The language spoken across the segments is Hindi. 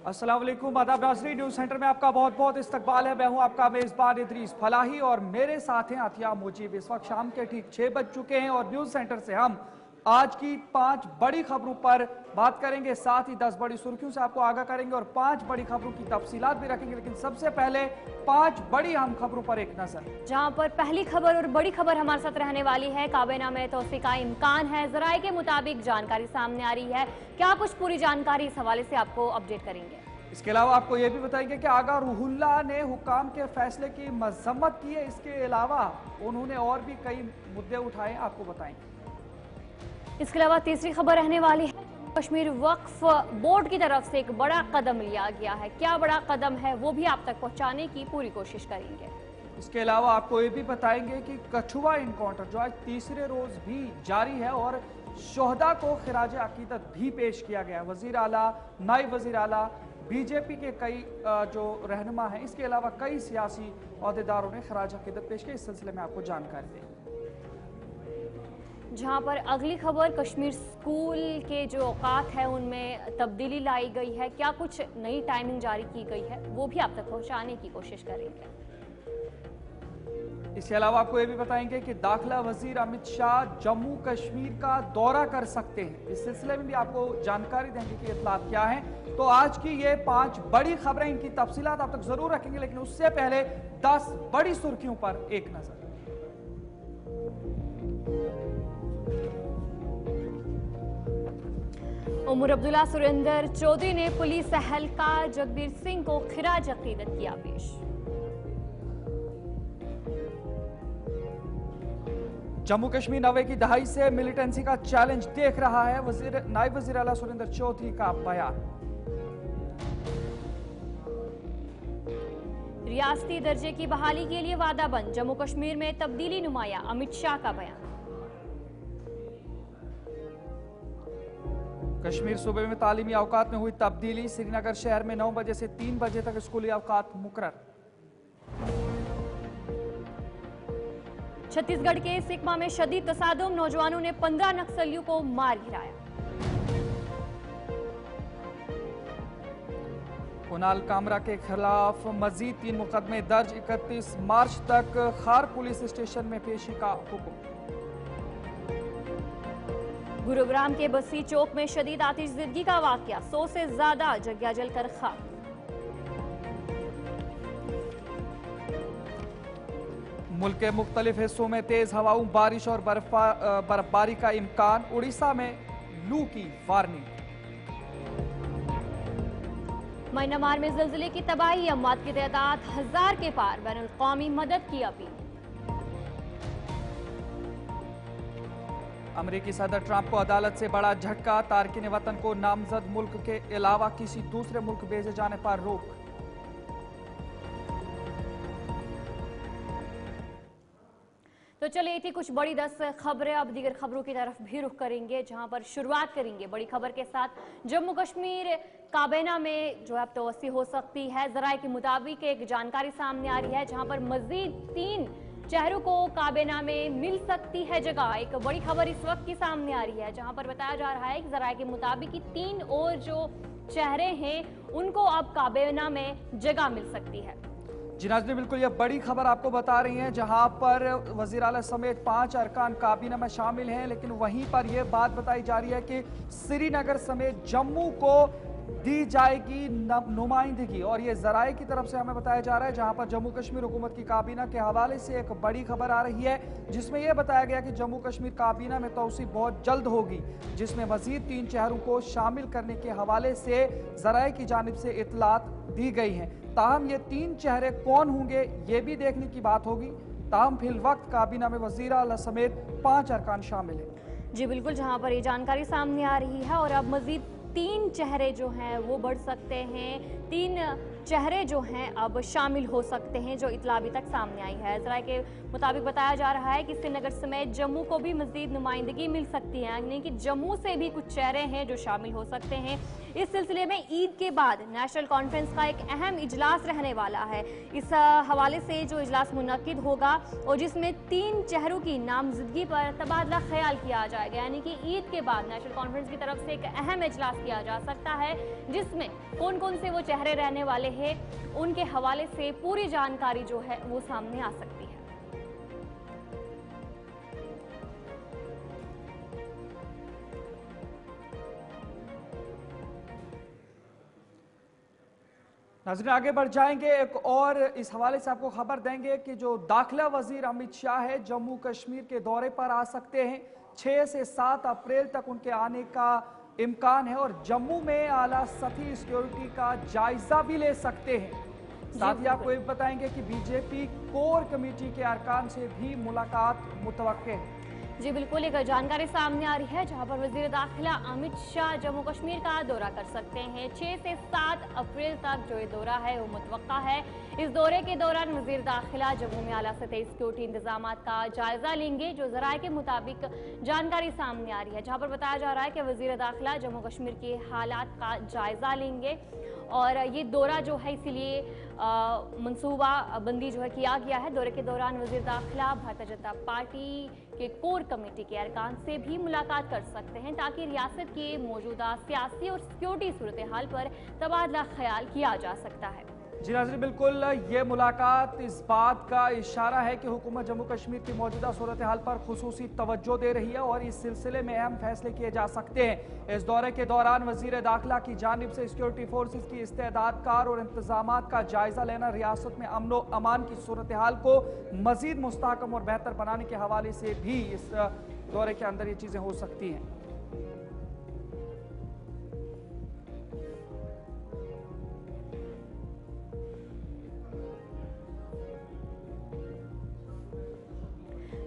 अस्सलाम वालेकुम, आदाब नाज़रीन। न्यूज़ सेंटर में आपका बहुत बहुत इस्तकबाल है। मैं हूं आपका मेज़बान इदरीस फलाही और मेरे साथ हैं आतिया मुजीब। इस वक्त शाम के ठीक 6 बज चुके हैं और न्यूज़ सेंटर से हम आज की 5 बड़ी खबरों पर बात करेंगे, साथ ही 10 बड़ी सुर्खियों से आपको आगाह करेंगे और 5 बड़ी खबरों की तफसीलात भी रखेंगे। लेकिन सबसे पहले 5 बड़ी अहम खबरों पर एक नजर, जहां पर पहली खबर और बड़ी खबर हमारे साथ रहने वाली है। काबीना में तौसीक़ का इम्कान है, ज़राए के मुताबिक जानकारी सामने आ रही है। क्या कुछ पूरी जानकारी इस हवाले से आपको अपडेट करेंगे। इसके अलावा आपको यह भी बताएंगे कि आगा रूहुल्ला ने हुकाम के फैसले की मजम्मत की है। इसके अलावा उन्होंने और भी कई मुद्दे उठाए, आपको बताएंगे। इसके अलावा तीसरी खबर रहने वाली है, कश्मीर वक्फ बोर्ड की तरफ से एक बड़ा कदम लिया गया है। क्या बड़ा कदम है वो भी आप तक पहुंचाने की पूरी कोशिश करेंगे। इसके अलावा आपको ये भी बताएंगे कि कठुआ इनकाउंटर जो आज तीसरे रोज भी जारी है और शोहदा को खिराज अकीदत भी पेश किया गया। वजीर आला, नायब वजीर आला, बीजेपी के कई जो रहनुमा हैं, इसके अलावा कई सियासी अहदेदारों ने खिराज अकीदत पेश किया। इस सिलसिले में आपको जानकारी देंगे। जहां पर अगली खबर, कश्मीर स्कूल के जो औकात है उनमें तब्दीली लाई गई है। क्या कुछ नई टाइमिंग जारी की गई है वो भी आप तक पहुंचाने की कोशिश करेंगे। इसके अलावा आपको ये भी बताएंगे कि दाखिला वजीर अमित शाह जम्मू कश्मीर का दौरा कर सकते हैं। इस सिलसिले में भी आपको जानकारी देंगे कि इत्तलात क्या है। तो आज की ये 5 बड़ी खबरें, इनकी तफसीलात आप तक जरूर रखेंगे, लेकिन उससे पहले 10 बड़ी सुर्खियों पर एक नजर। उमर अब्दुल्ला सुरेंद्र चौधरी ने पुलिस एहलकार जगबीर सिंह को खिराज अकीदत किया पेश। जम्मू कश्मीर 90 की दहाई से मिलिटेंसी का चैलेंज देख रहा है, नायब वजीर आला सुरेंद्र चौधरी का बयान। रियासती दर्जे की बहाली के लिए वादा बंद, जम्मू कश्मीर में तब्दीली नुमाया, अमित शाह का बयान। कश्मीर सूबे में तालीमी अवकात में हुई तब्दीली, श्रीनगर शहर में 9 बजे से 3 बजे तक स्कूली अवकात मुकर्रर। छत्तीसगढ़ के सिकमा में शदीद तसादुम, नौजवानों ने 15 नक्सलियों को मार गिराया। कुणाल कामरा के खिलाफ मजीद 3 मुकदमे दर्ज, 31 मार्च तक खार पुलिस स्टेशन में पेशी का हुक्म। गुरुग्राम के बस्सी चौक में शदीद आतिशज़दगी का वाकया, 100 से ज्यादा जगह जलकर खाक। मुल्क के मुख्तलिफ हिस्सों में तेज हवाओं, बारिश और बर्फबारी का इम्कान, उड़ीसा में लू की वार्निंग। म्यांमार में ज़िलज़िले की तबाही, अमवात की तादाद 1000 के पार, बैनुल-अक़वामी मदद की अपील। अमेरिकी सदर ट्रंप को अदालत से बड़ा झटका, तारकिन वतन को नामजद मुल्क के अलावा किसी दूसरे मुल्क भेजे जाने पर रोक। तो चलिए, ये थी कुछ बड़ी 10 खबरें। अब दीगर खबरों की तरफ भी रुख करेंगे, जहां पर शुरुआत करेंगे बड़ी खबर के साथ। जम्मू कश्मीर काबीना में जो है अब तवस्सी हो सकती है। ज़राए के मुताबिक एक जानकारी सामने आ रही है, जहां पर मजीद 3 चेहरों को काबीना में मिल सकती है जगह। एक बड़ी खबर इस वक्त की सामने आ रही है, जहां पर बताया जा रहा है कि ज़राए के मुताबिक कि 3 और जो चेहरे हैं उनको अब काबीना में जगह मिल सकती है। जी नाज़रीन, बिल्कुल ये बड़ी खबर आपको बता रही हैं, जहां पर वज़ीर आला समेत 5 अरकान काबीना में शामिल हैं। लेकिन वहीं पर यह बात बताई जा रही है कि श्रीनगर समेत जम्मू को दी जाएगी नुमाइंदगी, और ये ज़राए की तरफ से हमें बताया जा रहा है, जहां पर जम्मू कश्मीर हुकूमत की काबीना के हवाले से एक बड़ी खबर आ रही है, जिसमें यह बताया गया कि जम्मू कश्मीर काबीना में तौसी बहुत जल्द होगी, जिसमें मजीद 3 चेहरों को शामिल करने के हवाले से ज़राए की जानिब से इतलात दी गई हैं। ताहम ये 3 चेहरे कौन होंगे ये भी देखने की बात होगी। ताहम फिल वक्त काबीना में वज़ीर आला समेत 5 अरकान शामिल हैं। जी बिल्कुल, जहां पर ये जानकारी सामने आ रही है और अब मजीद 3 चेहरे जो हैं वो बढ़ सकते हैं। 3 चेहरे जो हैं अब शामिल हो सकते हैं, जो इतला अभी तक सामने आई है। जरा के मुताबिक बताया जा रहा है कि श्रीनगर समेत जम्मू को भी मजीद नुमाइंदगी मिल सकती है, यानी कि जम्मू से भी कुछ चेहरे हैं जो शामिल हो सकते हैं। इस सिलसिले में ईद के बाद नेशनल कॉन्फ्रेंस का एक अहम इजलास रहने वाला है। इस हवाले से जो इजलास मुनक्किद होगा और जिसमें 3 चेहरों की नामजदगी पर तबादला ख्याल किया जाएगा, यानी कि ईद के बाद नेशनल कॉन्फ्रेंस की तरफ से एक अहम इजलास किया जा सकता है, जिसमें कौन कौन से वो चेहरे रहने वाले हैं उनके हवाले से पूरी जानकारी जो है वो सामने आ सकती है। नाज़रीन आगे बढ़ जाएंगे, एक और इस हवाले से आपको खबर देंगे कि जो दाखिला वजीर अमित शाह है जम्मू कश्मीर के दौरे पर आ सकते हैं। 6 से 7 अप्रैल तक उनके आने का इम्कान है और जम्मू में आला सतही सिक्योरिटी का जायजा भी ले सकते हैं। साथ ही आपको एक बताएंगे कि बीजेपी कोर कमेटी के अरकान से भी मुलाकात मुतवक्के है। जी बिल्कुल, एक जानकारी सामने आ रही है जहां पर वजीर दाखिला अमित शाह जम्मू कश्मीर का दौरा कर सकते हैं। 6 से 7 अप्रैल तक जो ये दौरा है वो मुतवक्का है। इस दौरे के दौरान वजीर दाखिला जम्मू में आला सतही सिक्योरिटी इंतजाम का जायजा लेंगे। जो जराये के मुताबिक जानकारी सामने आ रही है, जहां पर बताया जा रहा है कि वजीर दाखिला जम्मू कश्मीर के हालात का जायजा लेंगे और ये दौरा जो है इसीलिए मनसूबा बंदी जो है किया गया है। दौरे के दौरान वजीर दाखिला भारतीय जनता पार्टी के कोर कमेटी के अरकान से भी मुलाकात कर सकते हैं, ताकि रियासत के मौजूदा सियासी और सिक्योरिटी सूरत हाल पर तबादला ख्याल किया जा सकता है। जी नाज़रीन, बिल्कुल ये मुलाकात इस बात का इशारा है कि हुकूमत जम्मू कश्मीर की मौजूदा सूरत हाल पर खुसूसी तवज्जो दे रही है और इस सिलसिले में अहम फैसले किए जा सकते हैं। इस दौरे के दौरान वजीर दाखिला की जानिब से सिक्योरिटी फोर्सेस की इस्तेदादकार और इंतजाम का जायजा लेना रियासत में अमन व अमान की सूरत हाल को मजीद मुस्तहकम और बेहतर बनाने के हवाले से भी इस दौरे के अंदर ये चीज़ें हो सकती हैं।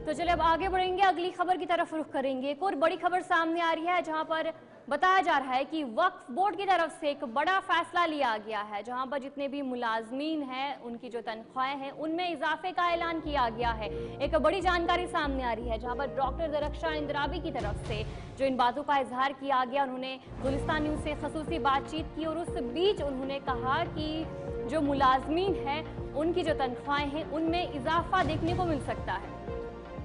तो चलिए अब आगे बढ़ेंगे, अगली खबर की तरफ रुख करेंगे। एक और बड़ी खबर सामने आ रही है जहां पर बताया जा रहा है कि वक्फ बोर्ड की तरफ से एक बड़ा फैसला लिया गया है, जहां पर जितने भी मुलाजमीन हैं उनकी जो तनख्वाहें हैं उनमें इजाफे का ऐलान किया गया है। एक बड़ी जानकारी सामने आ रही है जहां पर डॉक्टर दरख्शां इंद्राबी की तरफ से जो इन बातों का इजहार किया गया, उन्होंने गुलिस्तान न्यूज़ से खसूसी बातचीत की और उस बीच उन्होंने कहा कि जो मुलाजमीन हैं उनकी जो तनख्वाहें हैं उनमें इजाफा देखने को मिल सकता है।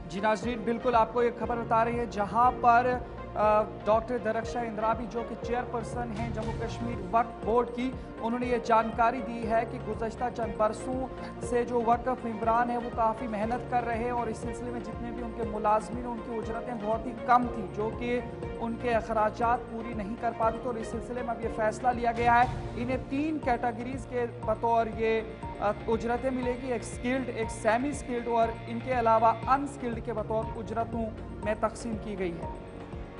जी नाज़रीन, बिल्कुल आपको एक खबर बता रही है जहां पर डॉक्टर दरख्शां इंद्राबी जो कि चेयरपर्सन हैं जम्मू कश्मीर वक्फ बोर्ड की, उन्होंने ये जानकारी दी है कि गुज़श्ता चंद बरसों से जो वक्फ मेंबरान है वो काफ़ी मेहनत कर रहे हैं और इस सिलसिले में जितने भी उनके मुलाजमीन उनकी उजरतें बहुत ही कम थी, जो कि उनके अखराजात पूरी नहीं कर पाती। तो इस सिलसिले में अब ये फैसला लिया गया है, इन्हें 3 कैटेगरीज के बतौर ये उजरतें मिलेगी, एक स्किल्ड, एक सेमी स्किल्ड और इनके अलावा अनस्किल्ड के बतौर उजरतों में तकसीम की गई है।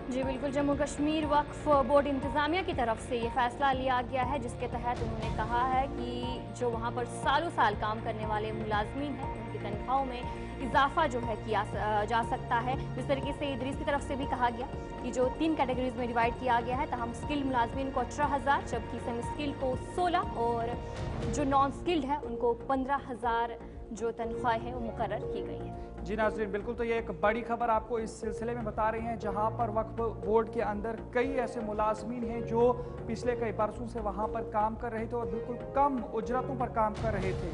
जी बिल्कुल, जम्मू कश्मीर वक्फ बोर्ड इंतज़ामिया की तरफ से ये फैसला लिया गया है, जिसके तहत उन्होंने कहा है कि जो वहाँ पर सालों साल काम करने वाले मुलाजमीन हैं उनकी तनख्वाहों में इजाफा जो है किया जा सकता है। जिस तरीके से इदरीस की तरफ से भी कहा गया कि जो 3 कैटेगरीज में डिवाइड किया गया है, तमाम स्किल्ड मुलाजमीन को 18,000, जबकि सेमी स्किल्ड को 16 और जो नॉन स्किल्ड है उनको 15,000 जो तनख्वाह है वो मुकर्रर की गई है। जी नाज़रीन, बिल्कुल, तो ये एक बड़ी खबर आपको इस सिलसिले में बता रहे हैं जहां पर वक्फ बोर्ड के अंदर कई ऐसे मुलाजमीन हैं जो पिछले कई बरसों से वहां पर काम कर रहे थे और बिल्कुल कम उजरतों पर काम कर रहे थे।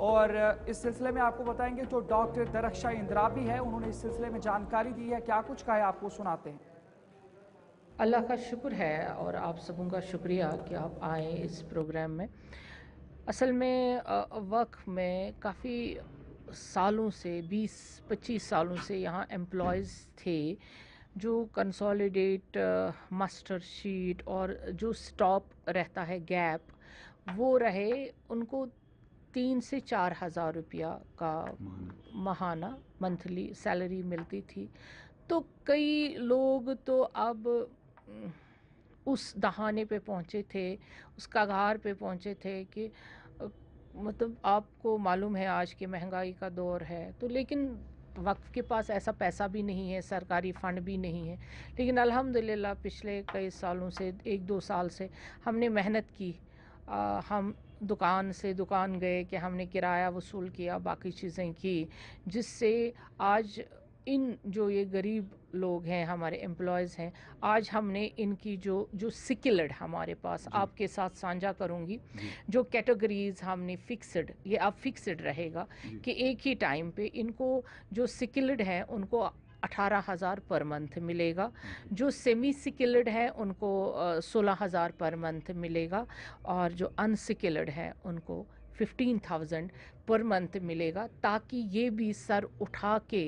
और इस सिलसिले में आपको बताएंगे जो डॉक्टर दरख्शां इंद्राबी है उन्होंने इस सिलसिले में जानकारी दी है, क्या कुछ कहा है आपको सुनाते हैं। अल्लाह का शुक्र है और आप सबों का शुक्रिया कि आप आए इस प्रोग्राम में। असल में वक्फ में काफ़ी सालों से 20-25 सालों से यहाँ एम्प्लॉयज़ थे जो कंसोलिडेट मास्टर शीट और जो स्टॉप रहता है गैप वो रहे, उनको 3 से 4 हज़ार रुपया का माहाना मंथली सैलरी मिलती थी। तो कई लोग तो अब उस दहाने पे पहुँचे थे, उस कगार पे पहुँचे थे कि मतलब आपको मालूम है आज की महंगाई का दौर है, तो लेकिन वक्फ के पास ऐसा पैसा भी नहीं है, सरकारी फ़ंड भी नहीं है। लेकिन अल्हम्दुलिल्लाह पिछले कई सालों से 1-2 साल से हमने मेहनत की हम दुकान से दुकान गए कि हमने किराया वसूल किया, बाकी चीज़ें की, जिससे आज इन जो ये गरीब लोग हैं, हमारे एम्प्लॉयज़ हैं, आज हमने इनकी जो स्किल्ड हमारे पास आपके साथ साझा करूंगी, जो कैटेगरीज हमने फिक्स्ड, ये अब फिक्स्ड रहेगा कि एक ही टाइम पे इनको जो स्किल्ड हैं उनको 18,000 पर मंथ मिलेगा, जो सेमी स्किल्ड है उनको 16,000 पर मंथ मिलेगा, और जो अनस्किल्ड है उनको 15,000 पर मंथ मिलेगा, ताकि ये भी सर उठा के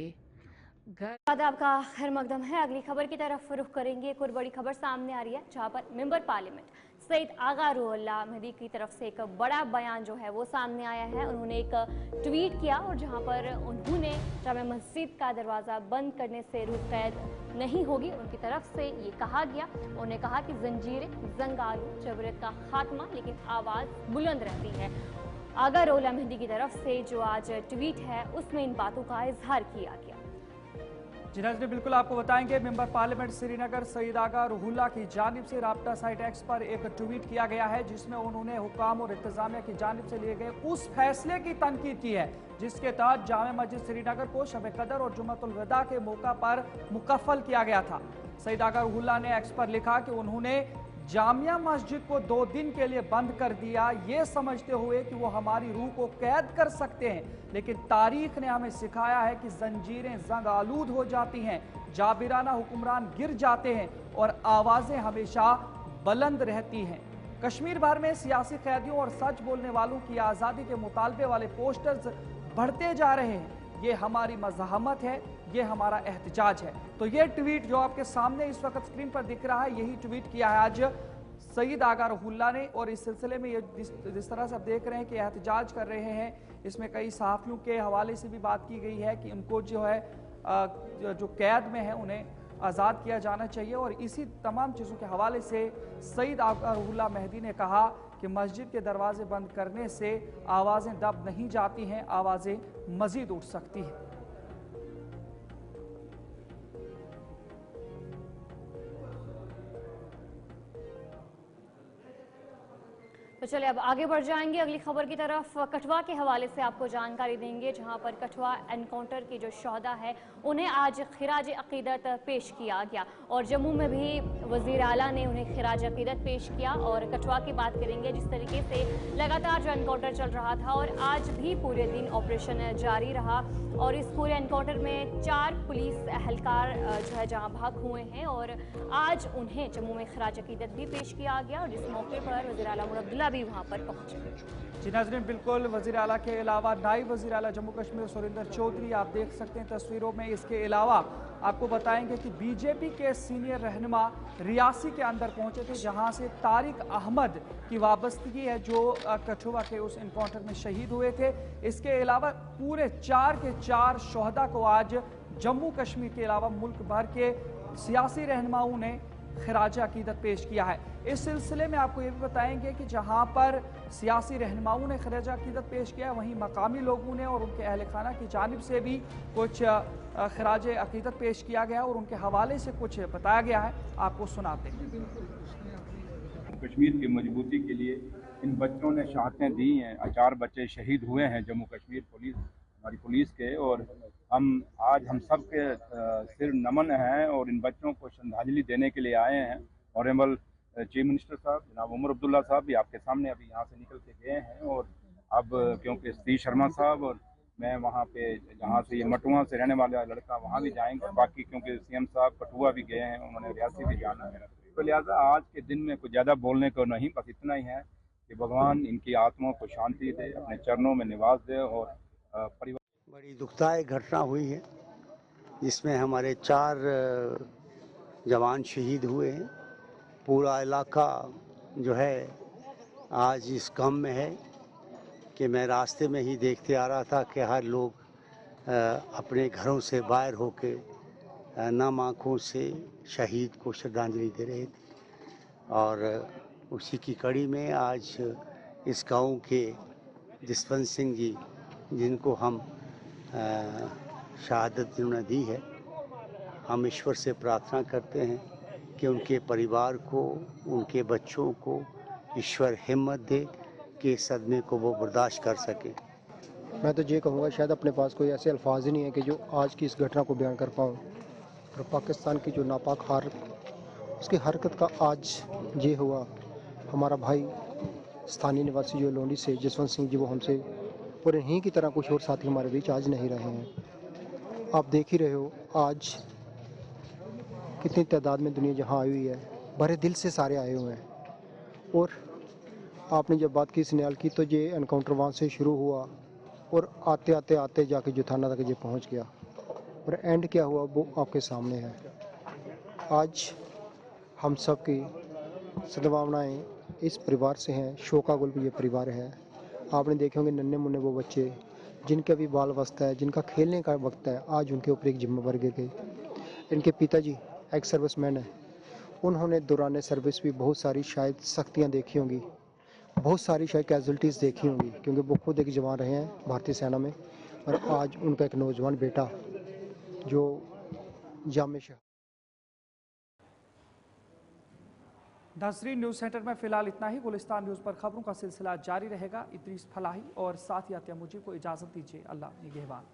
घर। बाद आपका खैर मकदम है। अगली खबर की तरफ रुख करेंगे। एक और बड़ी खबर सामने आ रही है, जहां पर मेंबर पार्लियामेंट सईद आगा रुहुल्लाह मेहदी की तरफ से एक बड़ा बयान जो है वो सामने आया है। उन्होंने एक ट्वीट किया और जहां पर उन्होंने जामा मस्जिद का दरवाज़ा बंद करने से रूह कैद नहीं होगी, उनकी तरफ से ये कहा गया। उन्होंने कहा कि जंजीरें, जंगालू, जबरत का खात्मा, लेकिन आवाज़ बुलंद रहती है। आगा रुहुल्लाह मेहदी की तरफ से जो आज ट्वीट है उसमें इन बातों का इजहार किया गया। जी नाज़रीन, बिल्कुल आपको बताएंगे, मेंबर पार्लियामेंट श्रीनगर सईद आगा रुहुल्लाह की जानिब से राब्ता साइट एक्स पर एक ट्वीट किया गया है, जिसमें उन्होंने हुकाम और इंतजामिया की जानिब से लिए गए उस फैसले की तनकीद की है जिसके तहत जामे मस्जिद श्रीनगर को शब कदर और जुम्मतुल विदा के मौका पर मुकफ्फल किया गया था। सईद आगा रुहुल्लाह ने एक्स पर लिखा कि उन्होंने जामिया मस्जिद को 2 दिन के लिए बंद कर दिया, ये समझते हुए कि वो हमारी रूह को कैद कर सकते हैं, लेकिन तारीख ने हमें सिखाया है कि जंजीरें जंग आलूद हो जाती हैं, जाबिराना हुक्मरान गिर जाते हैं और आवाज़ें हमेशा बुलंद रहती हैं। कश्मीर भर में सियासी कैदियों और सच बोलने वालों की आज़ादी के मुतालबे वाले पोस्टर्स बढ़ते जा रहे हैं। ये हमारी मज़ाहमत है, ये हमारा एहतजाज है। तो ये ट्वीट जो आपके सामने इस वक्त स्क्रीन पर दिख रहा है, यही ट्वीट किया है आज सईद आगा रुहुल्लाह ने। और इस सिलसिले में ये जिस तरह से आप देख रहे हैं कि एहतजाज कर रहे हैं, इसमें कई सहाफ़ियों के हवाले से भी बात की गई है कि उनको जो है जो कैद में है उन्हें आज़ाद किया जाना चाहिए। और इसी तमाम चीज़ों के हवाले से सईद आगा रुहुल्लाह मेहदी ने कहा कि मस्जिद के दरवाजे बंद करने से आवाज़ें दब नहीं जाती हैं, आवाज़ें मज़ीद उठ सकती हैं। तो चलिए अब आगे बढ़ जाएंगे अगली खबर की तरफ। कठवा के हवाले से आपको जानकारी देंगे, जहां पर कठवा एनकाउंटर के जो शोहदा है उन्हें आज खिराज अकीदत पेश किया गया और जम्मू में भी वज़ीर आला ने उन्हें खिराज अकीदत पेश किया। और कठवा की बात करेंगे, जिस तरीके से लगातार जो एनकाउंटर चल रहा था और आज भी पूरे दिन ऑपरेशन जारी रहा और इस पूरे एनकाउंटर में 4 पुलिस एहलकार जो है जहाँ भाग हुए हैं और आज उन्हें जम्मू में खिराज अकीदत भी पेश किया गया और जिस मौके पर वज़ीर आला उमर अब्दुल्ला भी वहाँ पर पहुँचे। जी नाज़रीन, बिल्कुल वज़ीर आला के अलावा नायब वज़ीर आला जम्मू कश्मीर सुरिंदर चौधरी आप देख सकते हैं तस्वीरों में। इसके अलावा आपको बताएंगे कि बीजेपी के सीनियर रहनुमा रियासी के अंदर पहुंचे थे, जहां से तारिक अहमद की वाबस्तगी है जो कठुआ के उस इनकाउंटर में शहीद हुए थे। इसके अलावा पूरे 4 के 4 शोहदा को आज जम्मू कश्मीर के अलावा मुल्क भर के सियासी रहनुमाओं ने खिराज अकीदत पेश किया है। इस सिलसिले में आपको ये भी बताएंगे कि जहां पर सियासी रहनुमाओं ने खिराज अकीदत पेश किया है, वहीं मकामी लोगों ने और उनके अहल खाना की जानिब से भी कुछ खिराज अकीदत पेश किया गया और उनके हवाले से कुछ बताया गया है, आपको सुनाते हैं। कश्मीर की मजबूती के लिए इन बच्चों ने शहादतें दी हैं। 4 बच्चे शहीद हुए हैं जम्मू कश्मीर पुलिस, हमारी पुलिस के, और हम सब के सिर नमन हैं और इन बच्चों को श्रद्धांजलि देने के लिए आए हैं। ऑनरेबल चीफ मिनिस्टर साहब जनाब उमर अब्दुल्ला साहब भी आपके सामने अभी यहाँ से निकल के गए हैं और अब क्योंकि सतीश शर्मा साहब और मैं वहाँ पे जहाँ से ये मटुआ से रहने वाला लड़का वहाँ भी जाएंगे, बाकी क्योंकि सीएम साहब कठुआ भी गए हैं, उन्होंने रियासी भी जाना है, तो लिहाजा आज के दिन में कुछ ज़्यादा बोलने को नहीं, बस इतना ही है कि भगवान इनकी आत्मा को शांति दे, अपने चरणों में निवास दे। और परिवार बड़ी दुखदायक घटना हुई है जिसमें हमारे 4 जवान शहीद हुए हैं। पूरा इलाका जो है आज इस गम में है कि मैं रास्ते में ही देखते आ रहा था कि हर लोग अपने घरों से बाहर होके नम आँखों से शहीद को श्रद्धांजलि दे रहे थे। और उसी की कड़ी में आज इस गांव के जसवंत सिंह जी, जिनको हम शहादत जिन्होंने दी है, हम ईश्वर से प्रार्थना करते हैं कि उनके परिवार को, उनके बच्चों को ईश्वर हिम्मत दे कि इस सदमे को वो बर्दाश्त कर सके। मैं तो ये कहूँगा, शायद अपने पास कोई ऐसे अल्फाज ही नहीं है कि जो आज की इस घटना को बयान कर पाऊँ। और पाकिस्तान की जो नापाक उसकी हरकत का आज ये हुआ। हमारा भाई स्थानीय निवासी जो लोंडी से जसवंत सिंह जी, वो हमसे और इन्हीं की तरह कुछ और साथी हमारे बीच आज नहीं रहे हैं। आप देख ही रहे हो आज कितनी तादाद में दुनिया जहाँ आई हुई है, भरे दिल से सारे आए हुए हैं। और आपने जब बात की स्नेहाल की, तो ये एनकाउंटर वहाँ से शुरू हुआ और आते आते आते जाके जो थाना तक ये पहुँच गया, और एंड क्या हुआ वो आपके सामने है। आज हम सब की सद्भावनाएँ इस परिवार से हैं। शोकाकुल ये परिवार है। आपने देखे होंगे नन्हे मुन्ने वो बच्चे जिनके अभी बाल अवस्था है, जिनका खेलने का वक्त है, आज उनके ऊपर एक जिम्मेवार गिर गई। इनके पिताजी एक्स सर्विसमैन हैं। उन्होंने दौरान सर्विस भी बहुत सारी शायद सख्तियाँ देखी होंगी, बहुत सारी शायद कैजुअल्टीज़ देखी होंगी, क्योंकि वो खुद एक जवान रहे हैं भारतीय सेना में। और आज उनका एक नौजवान बेटा जो जाम शहर। नजरीन, न्यूज़ सेंटर में फिलहाल इतना ही। गुलिस्तान न्यूज़ पर खबरों का सिलसिला जारी रहेगा। इद्रीस फलाही और साथ ही आतिया मुझे को इजाज़त दीजिए। अल्लाह निगहबान।